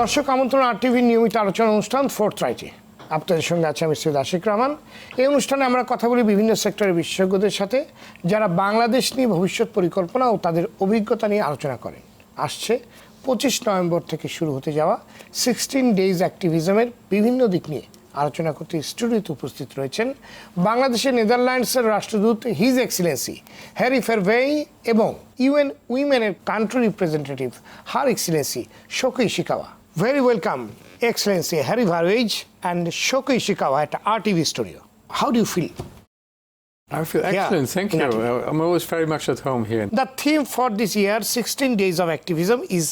দর্শক আমন্ত্রণ আরটিভি নিয়মিত আলোচনা অনুষ্ঠান ফোর্থ রাইটে আপনাদের সঙ্গে আছে আমি সৈয়দ আশিক রহমান। এই অনুষ্ঠানে আমরা কথা বলি বিভিন্ন সেক্টরের বিশেষজ্ঞদের সাথে যারা বাংলাদেশ নিয়ে ভবিষ্যৎ পরিকল্পনা ও তাদের অভিজ্ঞতা নিয়ে আলোচনা করেন। আসছে 25 নভেম্বর থেকে শুরু হতে যাওয়া 16 ডেজ অ্যাক্টিভিজমের বিভিন্ন দিক নিয়ে আলোচনা করতে স্টুডিওতে উপস্থিত রয়েছেন বাংলাদেশের নেদারল্যান্ডসের রাষ্ট্রদূত হিজ এক্সিলেন্সি হ্যারি ফেরভেই এবং ইউএন উইমেনের country representative her excellency Shoko Ishikawa. Very welcome, Excellency Harry Verweij and Shoko Ishikawa at RTV Studio. How do you feel? I feel excellent, thank you. I'm always very much at home here. The theme for this year, 16 Days of Activism, is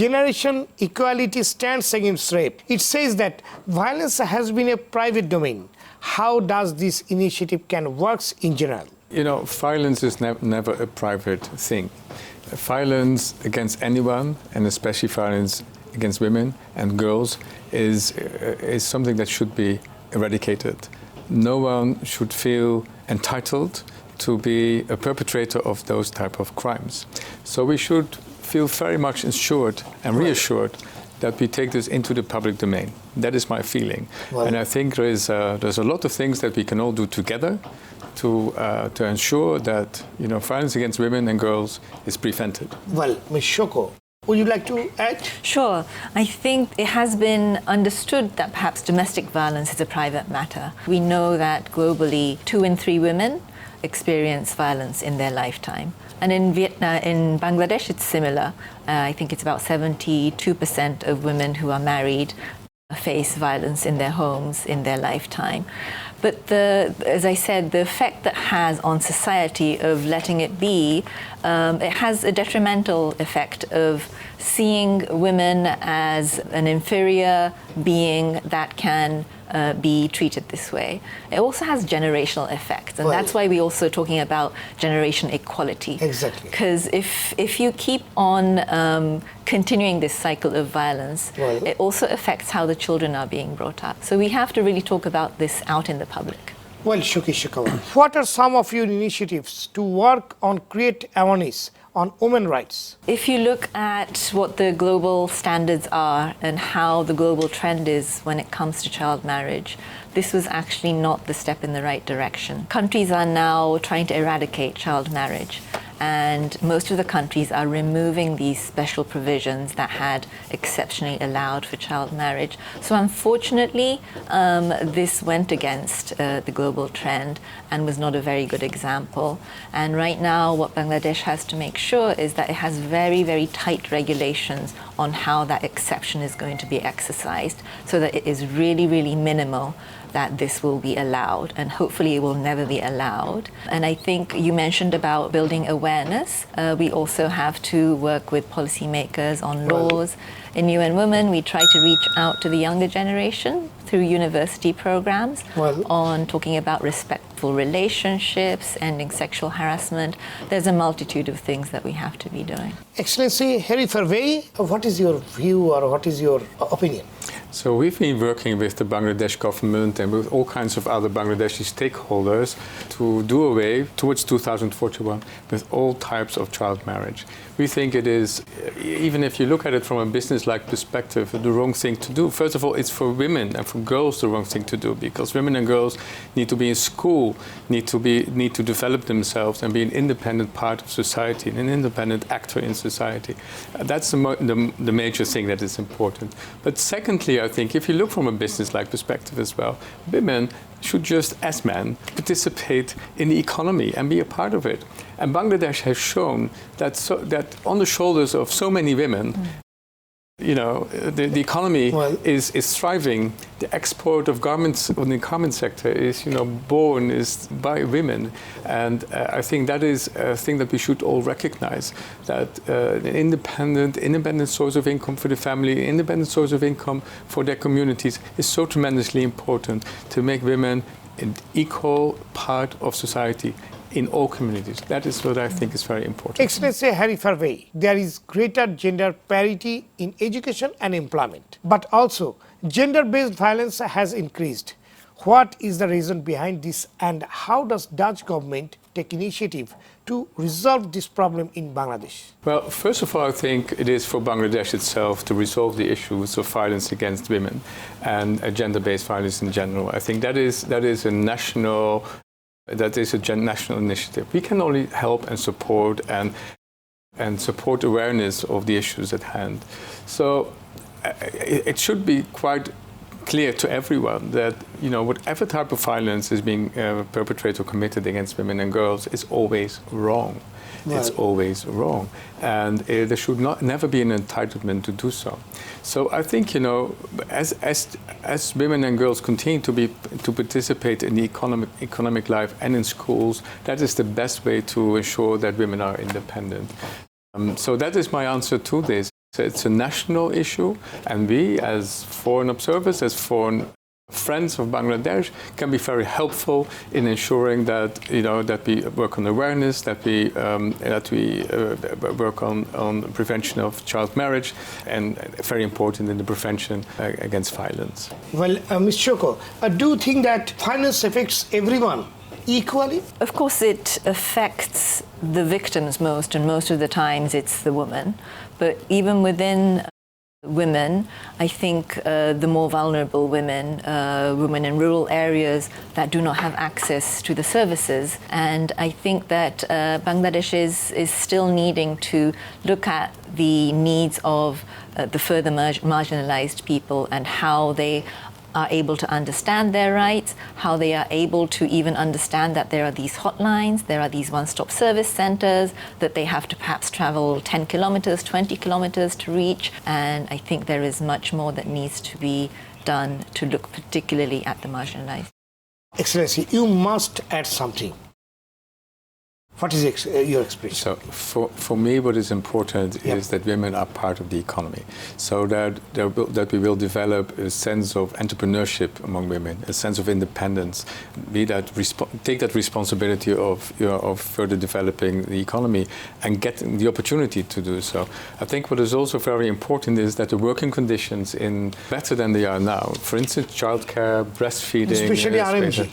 Generation Equality Stands Against Rape. It says that violence has been a private domain. How does this initiative can works in general? You know, violence is never a private thing. Violence against anyone, and especially violence against women and girls, is something that should be eradicated. No one should feel entitled to be a perpetrator of those type of crimes. So we should feel very much assured and reassured that we take this into the public domain. That is my feeling. And I think there's a lot of things that we can all do together to ensure that, you know, violence against women and girls is prevented. Well, Ms. Shoko, would you like to add? Sure. I think it has been understood that perhaps domestic violence is a private matter. We know that globally 2 in 3 women experience violence in their lifetime. And in Bangladesh, it's similar. I think it's about 72% of women who are married face violence in their homes in their lifetime. But as I said, the effect that has on society of letting it be, it has a detrimental effect of seeing women as an inferior being that can be treated this way. It also has generational effects, and that's why we're also talking about generation equality. Exactly. Because if you keep on continuing this cycle of violence, it also affects how the children are being brought up. So we have to really talk about this out in the public. Well, Shoko Ishikawa, what are some of your initiatives to work on create awareness on women's rights? If you look at what the global standards are and how the global trend is when it comes to child marriage, this was actually not the step in the right direction. Countries are now trying to eradicate child marriage, and most of the countries are removing these special provisions that had exceptionally allowed for child marriage. So unfortunately, this went against the global trend and was not a very good example. And right now, what Bangladesh has to make sure is that it has very, very tight regulations on how that exception is going to be exercised, so that it is really, really minimal that this will be allowed, and hopefully it will never be allowed. And I think you mentioned about building awareness. We also have to work with policymakers on laws. In UN Women, we try to reach out to the younger generation through university programs on talking about respectful relationships, ending sexual harassment. There's a multitude of things that we have to be doing. Excellency Harry Verweij, what is your view or what is your opinion? So we've been working with the Bangladesh government and with all kinds of other Bangladeshi stakeholders to do away, towards 2041, with all types of child marriage. We think it is, even if you look at it from a business-like perspective, the wrong thing to do. First of all, it's for women and for girls the wrong thing to do, because women and girls need to be in school, need to develop themselves and be an independent part of society, an independent actor in society. That's the major thing that is important. But secondly, I think if you look from a business-like perspective as well, women should just, as men, participate in the economy and be a part of it. And Bangladesh has shown that on the shoulders of so many women, you know, the economy is thriving. The export of garments in the garment sector is, you know, is by women. And I think that is a thing that we should all recognize, that an independent source of income for the family, independent source of income for their communities is so tremendously important to make women an equal part of society in all communities. That is what I think is very important. Excellency Harry Verweij, there is greater gender parity in education and employment, but also gender-based violence has increased. What is the reason behind this, and how does Dutch government take initiative to resolve this problem in Bangladesh? Well, first of all, I think it is for Bangladesh itself to resolve the issues of violence against women and gender-based violence in general. I think that is a national initiative. We can only help and support support awareness of the issues at hand. So it should be quite clear to everyone that whatever type of violence is being perpetrated or committed against women and girls is always wrong. Right. It's always wrong, and there should never be an entitlement to do so. So I think as women and girls continue to participate in the economic life and in schools, that is the best way to ensure that women are independent. So that is my answer to this. It's a national issue, and we, as foreign observers, as foreign friends of Bangladesh, can be very helpful in ensuring that that we work on awareness, that we work on prevention of child marriage, and very important in the prevention against violence. Well, Ms. Shoko, do you think that violence affects everyone equally? Of course, it affects the victims most, and most of the times it's the woman. But even within women, I think the more vulnerable women in rural areas that do not have access to the services. And I think that Bangladesh is still needing to look at the needs of the further marginalized people and how they are able to understand their rights, how they are able to even understand that there are these hotlines, there are these one-stop service centers, that they have to perhaps travel 10 kilometers, 20 kilometers to reach. And I think there is much more that needs to be done to look particularly at the marginalized. Excellency, you must add something. What is your experience? So for me, what is important is that women are part of the economy, so that we will develop a sense of entrepreneurship among women, a sense of independence, take that responsibility of further developing the economy and get the opportunity to do so. I think what is also very important is that the working conditions better than they are now. For instance, childcare, breastfeeding, especially RMG.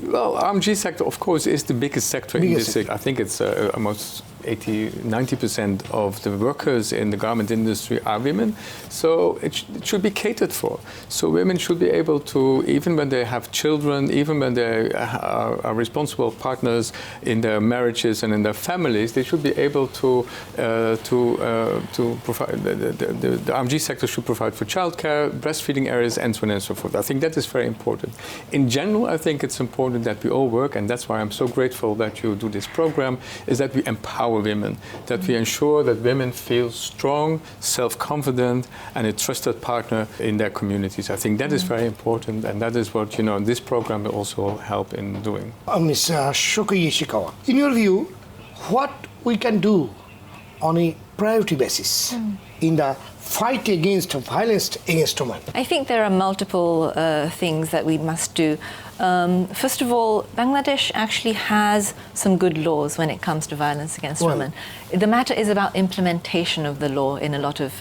Well, RMG sector, of course, is the biggest sector in this sector. I think it's almost 80-90% of the workers in the garment industry are women. So it should be catered for. So women should be able to, even when they have children, even when they are responsible partners in their marriages and in their families, they should be able to provide. The RMG sector should provide for childcare, breastfeeding areas, and so on and so forth. I think that is very important. In general, I think it's important that we all work, and that's why I'm so grateful that you do this program, is that we empower women, that we ensure that women feel strong, self-confident, and a trusted partner in their communities. I think that is very important, and that is what this program will also help in doing. Ms. Shoko Ishikawa, in your view, what we can do on a priority basis in the fight against violence against women? I think there are multiple things that we must do. First of all, Bangladesh actually has some good laws when it comes to violence against women. The matter is about implementation of the law in a lot of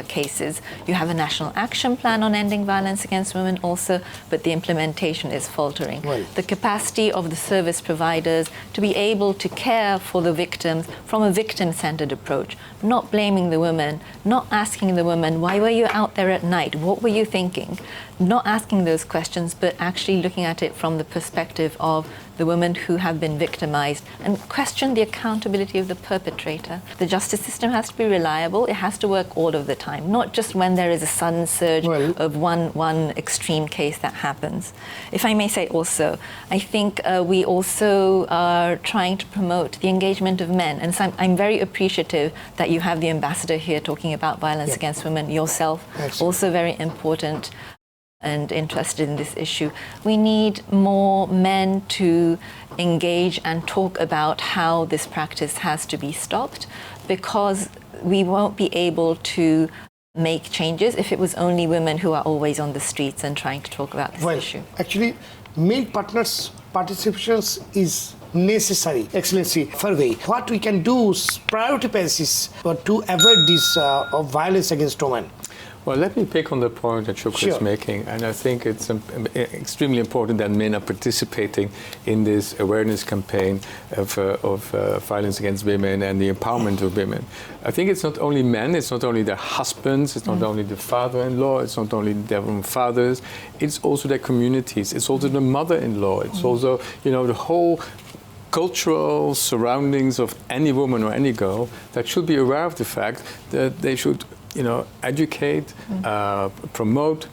cases. You have a national action plan on ending violence against women also, but the implementation is faltering. The capacity of the service providers to be able to care for the victims from a victim-centered approach, not blaming the women, not asking the women, why were you out there at night? What were you thinking? Not asking those questions, but actually looking at it from the perspective of the women who have been victimized and question the accountability of the perpetrator. The justice system has to be reliable. It has to work all of the time, not just when there is a sudden surge of one extreme case that happens. If I may say also, I think we also are trying to promote the engagement of men. And so I'm very appreciative that you have the ambassador here talking about violence against women yourself. Also very important and interested in this issue. We need more men to engage and talk about how this practice has to be stopped, because we won't be able to make changes if it was only women who are always on the streets and trying to talk about this issue. Actually, male partners' participation is necessary. Excellency, Verweij, what we can do priority basis to avoid this violence against women? Well, let me pick on the point that Shoko is making, and I think it's extremely important that men are participating in this awareness campaign of violence against women and the empowerment of women. I think it's not only men, it's not only their husbands, it's not only the father-in-law, it's not only their own fathers, it's also their communities, it's also the mother-in-law, it's also, the whole cultural surroundings of any woman or any girl that should be aware of the fact that they should educate, promote,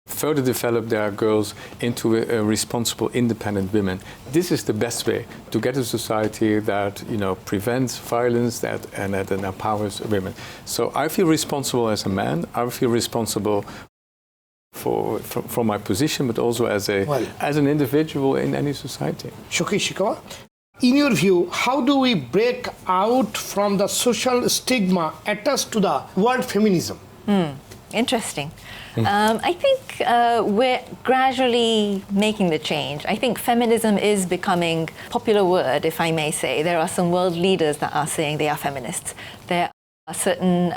further develop their girls into a responsible, independent women. This is the best way to get a society that prevents violence and that empowers women. So I feel responsible as a man. I feel responsible for my position, but also as an individual in any society. Shoko Ishikawa, in your view, how do we break out from the social stigma attached to the word feminism? Interesting. I think we're gradually making the change. I think feminism is becoming a popular word, if I may say. There are some world leaders that are saying they are feminists. There are certain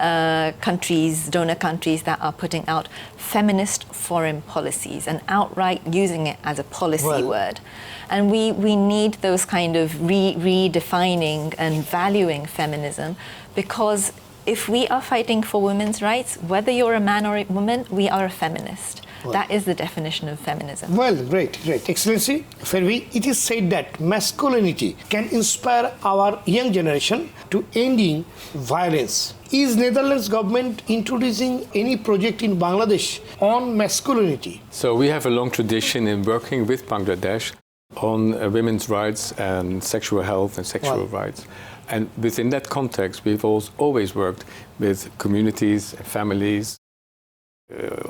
countries, donor countries, that are putting out feminist foreign policies and outright using it as a policy word. And we need those kind of redefining and valuing feminism, because if we are fighting for women's rights, whether you're a man or a woman, we are a feminist. That is the definition of feminism. Well, great. Excellency, Verweij, it is said that masculinity can inspire our young generation to ending violence. Is Netherlands government introducing any project in Bangladesh on masculinity? So we have a long tradition in working with Bangladesh on women's rights and sexual health and sexual rights. And within that context, we've always worked with communities and families,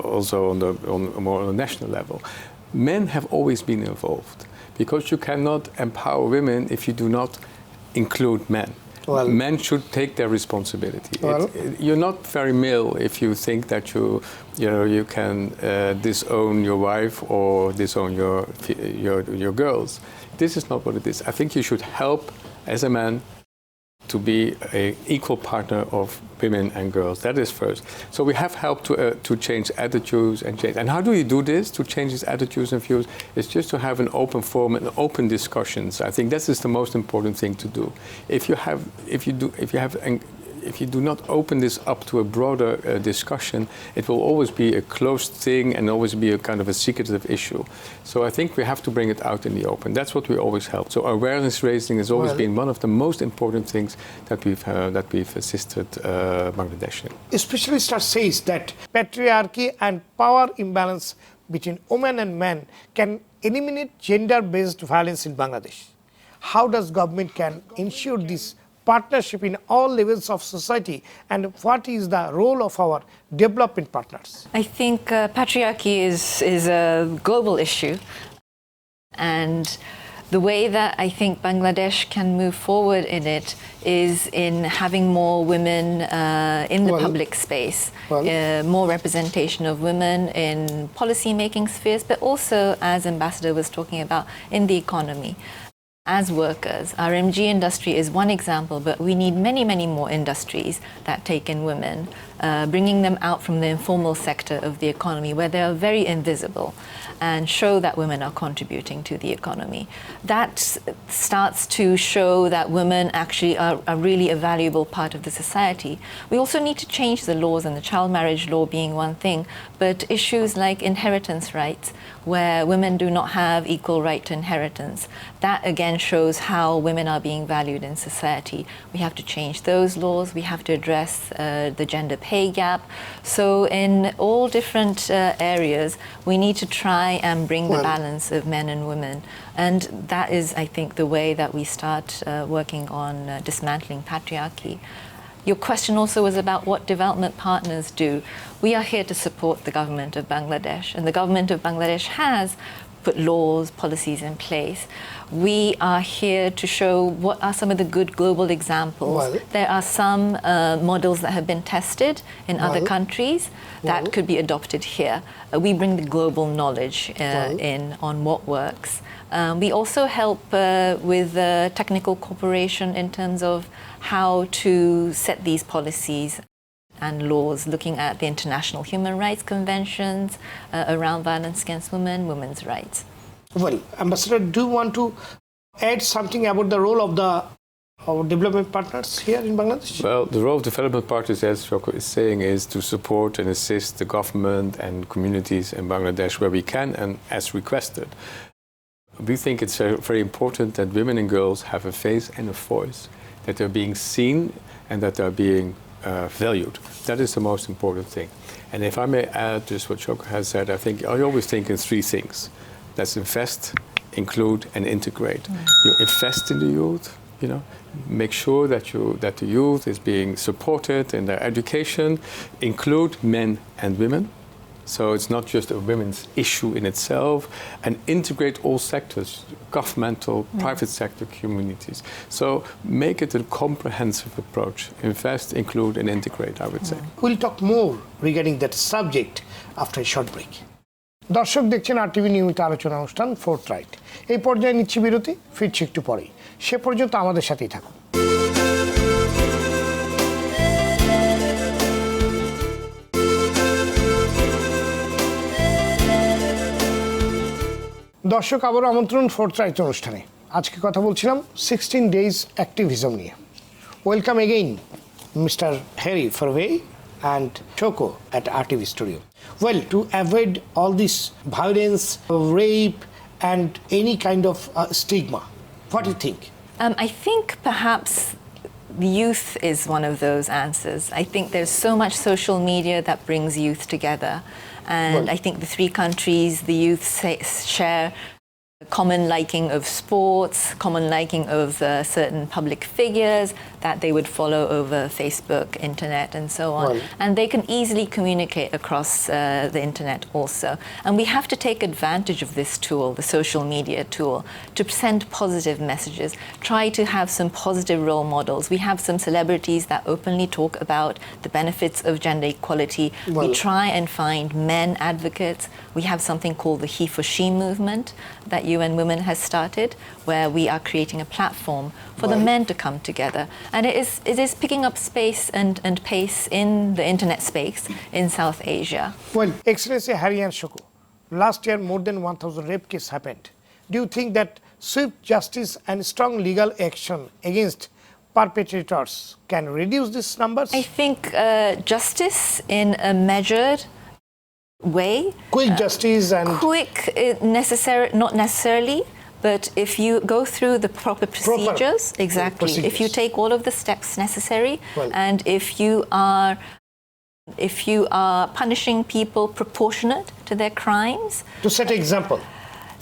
also more on a national level. Men have always been involved, because you cannot empower women if you do not include men. Men should take their responsibility. You're not very male if you think that you can disown your wife or disown your girls. This is not what it is. I think you should help as a man to be an equal partner of women and girls. That is first. So we have helped to change attitudes and change. And how do you do this, to change these attitudes and views? It's just to have an open forum and open discussions. I think that is the most important thing to do. If you do not open this up to a broader discussion, it will always be a closed thing and always be a kind of a secretive issue. So I think we have to bring it out in the open. That's what we always help. So awareness raising has always been one of the most important things that we've assisted Bangladesh in. Specialist says that patriarchy and power imbalance between women and men can eliminate gender-based violence in Bangladesh. How does government can ensure this partnership in all levels of society, and what is the role of our development partners? I think patriarchy is a global issue, and the way that I think Bangladesh can move forward in it is in having more women in the public space, more representation of women in policy-making spheres, but also, as Ambassador was talking about, in the economy. As workers, our MG industry is one example, but we need many, many more industries that take in women, bringing them out from the informal sector of the economy where they are very invisible, and show that women are contributing to the economy. That starts to show that women actually are really a valuable part of the society. We also need to change the laws, and the child marriage law being one thing, but issues like inheritance rights, where women do not have equal right to inheritance. That again shows how women are being valued in society. We have to change those laws. We have to address the gender pay gap. So in all different areas, we need to try and bring the balance of men and women. And that is, I think, the way that we start working on dismantling patriarchy. Your question also was about what development partners do. We are here to support the government of Bangladesh, and the government of Bangladesh has put laws, policies in place. We are here to show what are some of the good global examples. There are some models that have been tested in other countries that could be adopted here. We bring the global knowledge in on what works. We also help with technical cooperation in terms of how to set these policies and laws, looking at the international human rights conventions around violence against women, women's rights. Well, Ambassador, do you want to add something about the role of our development partners here in Bangladesh? Well, the role of development partners, as Shoko is saying, is to support and assist the government and communities in Bangladesh where we can and as requested. We think it's very important that women and girls have a face and a voice, that they're being seen and that they're being valued. That is the most important thing. And if I may add just what Shoko has said, I always think in three things. Let's invest, include, and integrate. You invest in the youth, make sure that the youth is being supported in their education, include men and women. So it's not just a women's issue in itself, and integrate all sectors, governmental, private sector, communities. So make it a comprehensive approach. Invest, include, and integrate, I would say. We'll talk more regarding that subject after a short break. দর্শক দেখছেন RTV নিয়মিত আলোচনা অনুষ্ঠান fourth right. এই পর্যায়ে নিচ্ছি বিরতি, ফিরছি একটু পরেই। সে পর্যন্ত আমাদের সাথেই থাকুন। দর্শক আবারও আমন্ত্রণ ফোর্থ রাইট অনুষ্ঠানে। আজকে কথা বলছিলাম 16 days অ্যাক্টিভিজম নিয়ে। Welcome again mister Harry Verweij and Shoko at RTV studio. Well, to avoid all this violence, rape, and any kind of stigma, what do you think? I think perhaps the youth is one of those answers. I think there's so much social media that brings youth together. And I think the three countries, the youth share common liking of sports, common liking of certain public figures that they would follow over Facebook, internet, and so on. And they can easily communicate across the internet also. And we have to take advantage of this tool, the social media tool, to send positive messages, try to have some positive role models. We have some celebrities that openly talk about the benefits of gender equality. We try and find men advocates. We have something called the He for She movement that UN Women has started, where we are creating a platform for the men to come together. And it is picking up space and pace in the internet space in South Asia. Well, Excellency Harry and Shoko, last year more than 1,000 rape cases happened. Do you think that swift justice and strong legal action against perpetrators can reduce these numbers? I think justice in a measured way. Quick justice and... Quick, not necessarily, but if you go through the proper procedures, exactly, if you take all of the steps necessary, and if you are punishing people proportionate to their crimes. To set an example.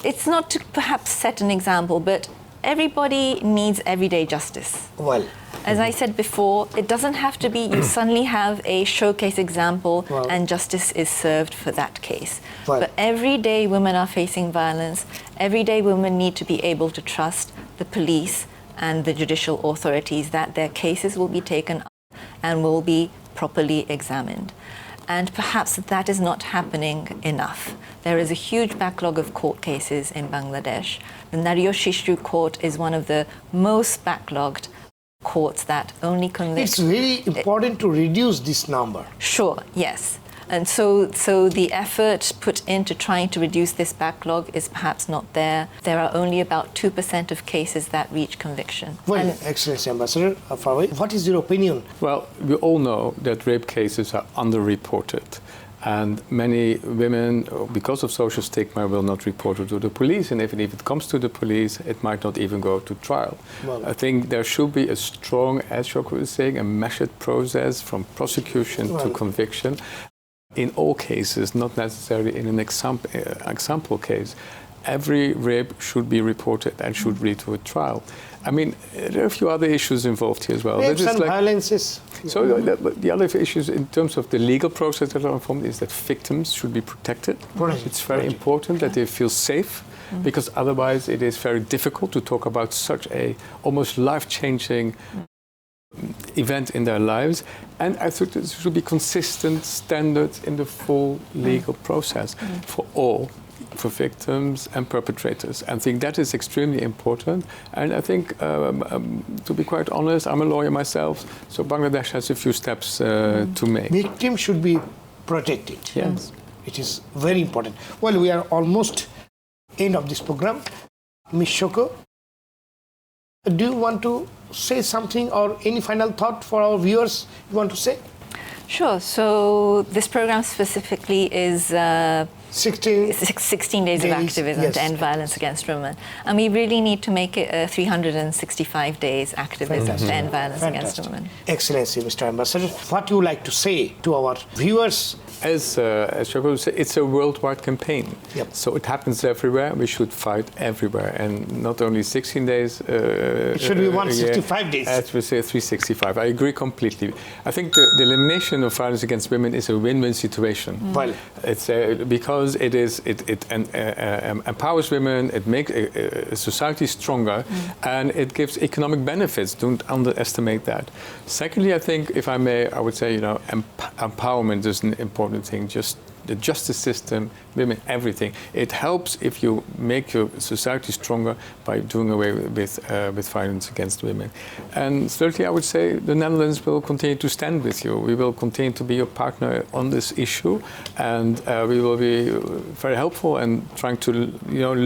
It's not to perhaps set an example, but everybody needs everyday justice. Well, as I said before, it doesn't have to be you suddenly have a showcase example and justice is served for that case. But every day women are facing violence. Every day women need to be able to trust the police and the judicial authorities that their cases will be taken up and will be properly examined. And perhaps that is not happening enough. There is a huge backlog of court cases in Bangladesh. The Nariyo Shishu court is one of the most backlogged courts that only convict. It's very important to reduce this number. Sure, yes. And so the effort put into trying to reduce this backlog is perhaps not there. There are only about 2% of cases that reach conviction. Well, Excellency Ambassador Verweij, what is your opinion? Well, we all know that rape cases are underreported. And many women, because of social stigma, will not report it to the police. And even if it comes to the police, it might not even go to trial. I think there should be a strong, as Shoko is saying, a measured process from prosecution to conviction. In all cases, not necessarily in an example case. Every rape should be reported and should lead to a trial. I mean, there are a few other issues involved here as well. Rapes and violences. So the other issues in terms of the legal process that are involved is that victims should be protected. It's very important that they feel safe, because otherwise it is very difficult to talk about such a almost life-changing event in their lives. And I think there should be consistent standards in the full legal process for all. for victims and perpetrators. I think that is extremely important. And I think, to be quite honest, I'm a lawyer myself, so Bangladesh has a few steps to make. Victims should be protected. Yes. It is very important. Well, we are almost end of this program. Ms. Shoko, do you want to say something or any final thought for our viewers you want to say? Sure. So this program specifically is 16 days of activism yes, to end violence against women. And we really need to make it a 365 days activism to end violence against women. Excellency, Mr. Ambassador, what you like to say to our viewers? As Shoko said, it's a worldwide campaign. Yep. So it happens everywhere. We should fight everywhere. And not only 16 days. It should be 165 days. As we say, 365. I agree completely. I think the elimination of violence against women is a win-win situation. Well, it's because it empowers women, it makes society stronger, and it gives economic benefits. Don't underestimate that. Secondly, I think, if I may, I would say, empowerment is an important thing. Just the justice system, women, everything. It helps if you make your society stronger by doing away with violence against women. And thirdly, I would say the Netherlands will continue to stand with you. We will continue to be your partner on this issue, and we will be very helpful and trying to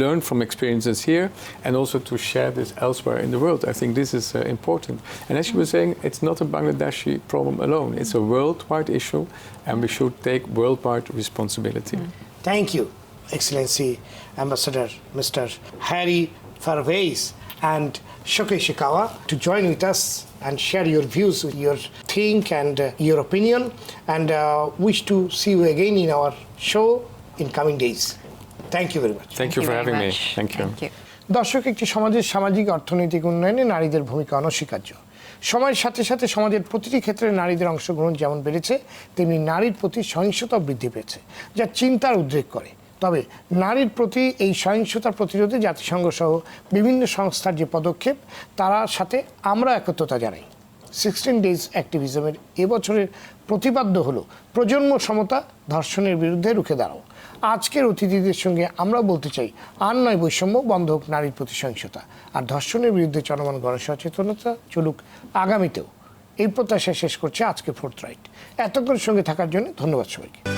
learn from experiences here, and also to share this elsewhere in the world. I think this is important. And as you were saying, it's not a Bangladeshi problem alone. It's a worldwide issue, and we should take worldwide responsibility. Thank you, Excellency Ambassador Mr. Verweij and Shoko Ishikawa, to join with us and share your views, your think and your opinion, and wish to see you again in our show in coming days. Thank you very much. Thank you for having me. Thank you. দর্শক, একটি সমাজের সামাজিক অর্থনৈতিক উন্নয়নে নারীদের ভূমিকা অনস্বীকার্য। সময়ের সাথে সাথে সমাজের প্রতিটি ক্ষেত্রে নারীদের অংশগ্রহণ যেমন বেড়েছে, তেমনি নারীর প্রতি সহিংসতা বৃদ্ধি পেয়েছে, যা চিন্তার উদ্রেক করে। তবে নারীর প্রতি এই সহিংসতা প্রতিরোধে জাতিসংঘ সহ বিভিন্ন সংস্থার যে পদক্ষেপ, তার সাথে আমরা একত্রতা জানাই। 16 ডেজ অ্যাক্টিভিজমের এবছরের প্রতিপাদ্য হলো প্রজন্ম সমতা, ধর্ষণের বিরুদ্ধে রুখে দাঁড়াও। আজকের অতিথিদের সঙ্গে আমরা বলতে চাই, আর নয় বৈষম্য, বন্ধ হোক নারীর প্রতি সহিংসতা, আর ধর্ষণের বিরুদ্ধে চলমান গণসচেতনতা চলুক আগামীতেও। এই প্রত্যাশা শেষ করছে আজকে ফোর্থ রাইট। এতক্ষণ সঙ্গে থাকার জন্য ধন্যবাদ সবাইকে।